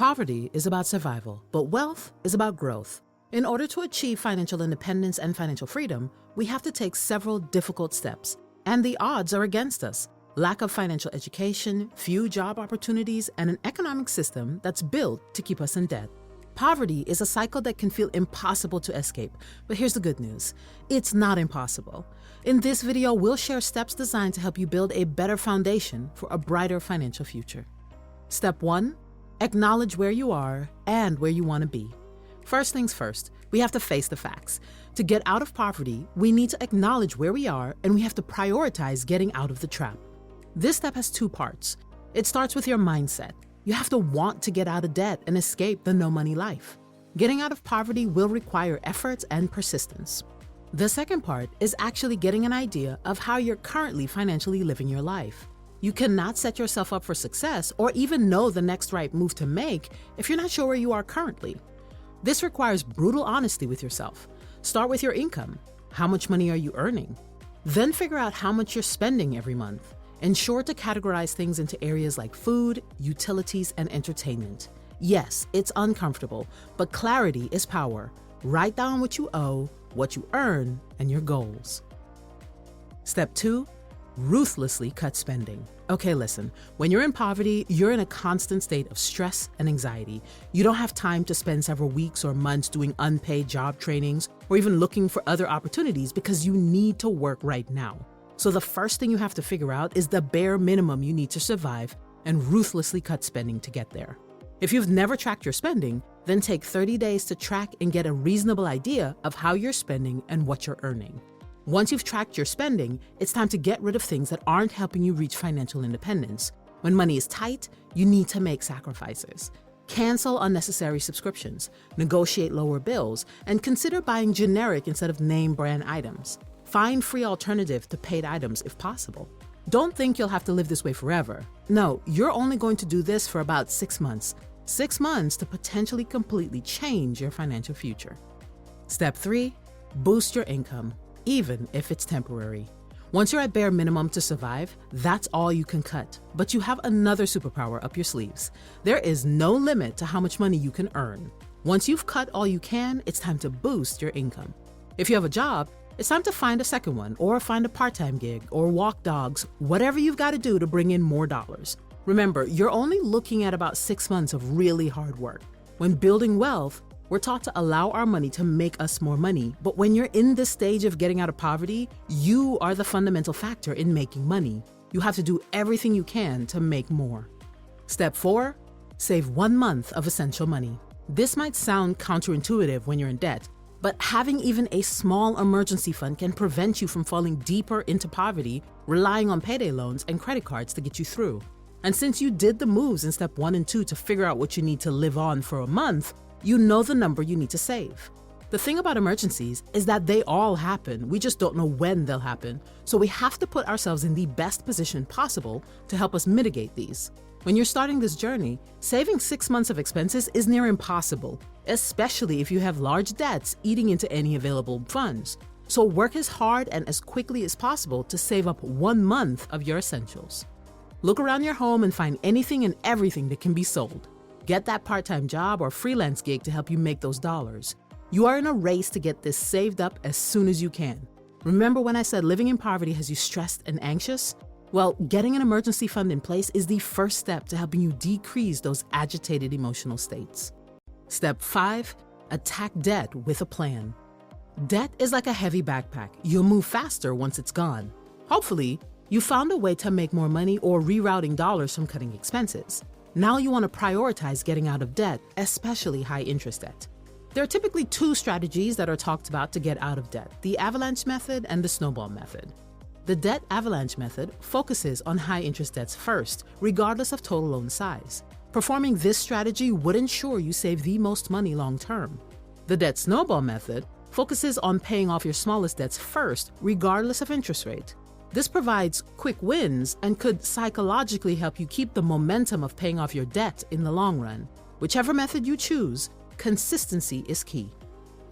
Poverty is about survival, but wealth is about growth. In order to achieve financial independence and financial freedom, we have to take several difficult steps, and the odds are against us. Lack of financial education, few job opportunities, and an economic system that's built to keep us in debt. Poverty is a cycle that can feel impossible to escape, but here's the good news. It's not impossible. In this video, we'll share steps designed to help you build a better foundation for a brighter financial future. Step 1. Acknowledge where you are and where you want to be. First things first, we have to face the facts. To get out of poverty, we need to acknowledge where we are, and we have to prioritize getting out of the trap. This step has two parts. It starts with your mindset. You have to want to get out of debt and escape the no-money life. Getting out of poverty will require effort and persistence. The second part is actually getting an idea of how you're currently financially living your life. You cannot set yourself up for success or even know the next right move to make if you're not sure where you are currently. This requires brutal honesty with yourself. Start with your income. How much money are you earning? Then figure out how much you're spending every month. Ensure to categorize things into areas like food, utilities, and entertainment. Yes, it's uncomfortable, but clarity is power. Write down what you owe, what you earn, and your goals. Step 2. Ruthlessly cut spending. Okay, listen, when you're in poverty, you're in a constant state of stress and anxiety. You don't have time to spend several weeks or months doing unpaid job trainings or even looking for other opportunities because you need to work right now. So the first thing you have to figure out is the bare minimum you need to survive and ruthlessly cut spending to get there. If you've never tracked your spending, then take 30 days to track and get a reasonable idea of how you're spending and what you're earning. Once you've tracked your spending, it's time to get rid of things that aren't helping you reach financial independence. When money is tight, you need to make sacrifices. Cancel unnecessary subscriptions, negotiate lower bills, and consider buying generic instead of name brand items. Find free alternative to paid items if possible. Don't think you'll have to live this way forever. No, you're only going to do this for about 6 months. 6 months to potentially completely change your financial future. Step 3. Boost your income, even if it's temporary. Once you're at bare minimum to survive, that's all you can cut. But you have another superpower up your sleeves. There is no limit to how much money you can earn. Once you've cut all you can, it's time to boost your income. If you have a job, it's time to find a second one or find a part-time gig or walk dogs, whatever you've got to do to bring in more dollars. Remember, you're only looking at about 6 months of really hard work. When building wealth, we're taught to allow our money to make us more money, but when you're in this stage of getting out of poverty, you are the fundamental factor in making money. You have to do everything you can to make more. Step 4. Save 1 month of essential money. This might sound counterintuitive when you're in debt, but having even a small emergency fund can prevent you from falling deeper into poverty, relying on payday loans and credit cards to get you through. And since you did the moves in step 1 and 2 to figure out what you need to live on for a month, you know the number you need to save. The thing about emergencies is that they all happen. We just don't know when they'll happen. So we have to put ourselves in the best position possible to help us mitigate these. When you're starting this journey, saving 6 months of expenses is near impossible, especially if you have large debts eating into any available funds. So work as hard and as quickly as possible to save up 1 month of your essentials. Look around your home and find anything and everything that can be sold. Get that part-time job or freelance gig to help you make those dollars. You are in a race to get this saved up as soon as you can. Remember when I said living in poverty has you stressed and anxious? Well, getting an emergency fund in place is the first step to helping you decrease those agitated emotional states. Step 5. Attack debt with a plan. Debt is like a heavy backpack. You'll move faster once it's gone. Hopefully, you found a way to make more money or rerouting dollars from cutting expenses. Now you want to prioritize getting out of debt, especially high interest debt. There are typically 2 strategies that are talked about to get out of debt: the avalanche method and the snowball method. The debt avalanche method focuses on high interest debts first, regardless of total loan size. Performing this strategy would ensure you save the most money long term. The debt snowball method focuses on paying off your smallest debts first, regardless of interest rate. This provides quick wins and could psychologically help you keep the momentum of paying off your debt in the long run. Whichever method you choose, consistency is key.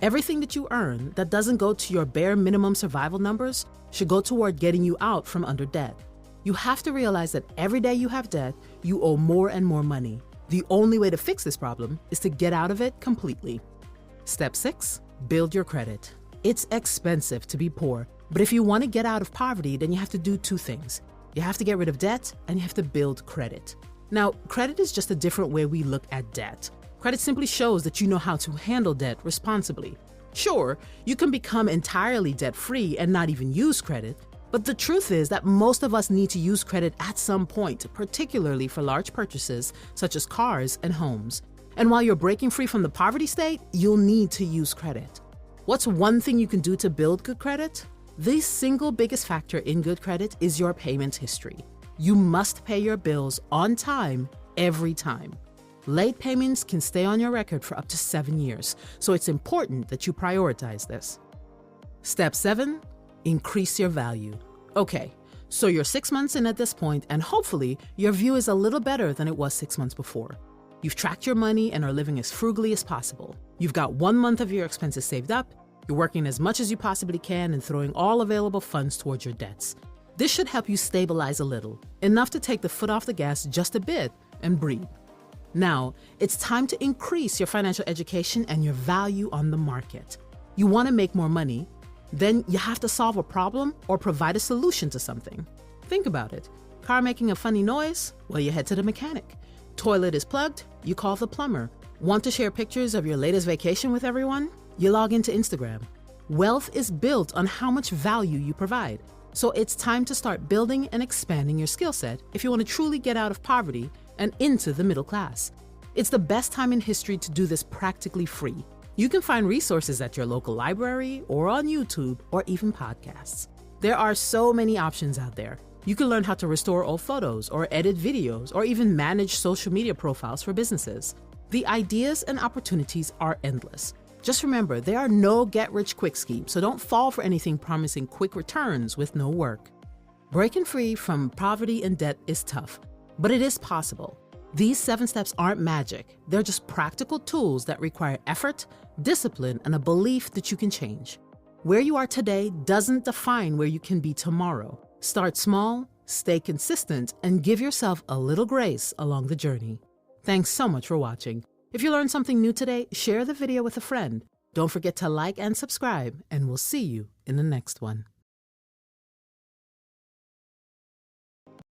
Everything that you earn that doesn't go to your bare minimum survival numbers should go toward getting you out from under debt. You have to realize that every day you have debt, you owe more and more money. The only way to fix this problem is to get out of it completely. Step 6, build your credit. It's expensive to be poor, but if you want to get out of poverty, then you have to do two things. You have to get rid of debt and you have to build credit. Now, credit is just a different way we look at debt. Credit simply shows that you know how to handle debt responsibly. Sure, you can become entirely debt-free and not even use credit, but the truth is that most of us need to use credit at some point, particularly for large purchases such as cars and homes. And while you're breaking free from the poverty state, you'll need to use credit. What's one thing you can do to build good credit? The single biggest factor in good credit is your payment history. You must pay your bills on time, every time. Late payments can stay on your record for up to 7 years, so it's important that you prioritize this. Step 7, increase your value. Okay, so you're 6 months in at this point, and hopefully your view is a little better than it was 6 months before. You've tracked your money and are living as frugally as possible. You've got 1 month of your expenses saved up, you're working as much as you possibly can and throwing all available funds towards your debts. This should help you stabilize a little, enough to take the foot off the gas just a bit and breathe. Now, it's time to increase your financial education and your value on the market. You want to make more money, then you have to solve a problem or provide a solution to something. Think about it. Car making a funny noise? Well, you head to the mechanic. Toilet is plugged? You call the plumber. Want to share pictures of your latest vacation with everyone? You log into Instagram. Wealth is built on how much value you provide. So it's time to start building and expanding your skill set if you want to truly get out of poverty and into the middle class. It's the best time in history to do this practically free. You can find resources at your local library or on YouTube or even podcasts. There are so many options out there. You can learn how to restore old photos or edit videos or even manage social media profiles for businesses. The ideas and opportunities are endless. Just remember, there are no get-rich-quick schemes, so don't fall for anything promising quick returns with no work. Breaking free from poverty and debt is tough, but it is possible. These 7 steps aren't magic. They're just practical tools that require effort, discipline, and a belief that you can change. Where you are today doesn't define where you can be tomorrow. Start small, stay consistent, and give yourself a little grace along the journey. Thanks so much for watching. If you learned something new today, share the video with a friend. Don't forget to like and subscribe, and we'll see you in the next one.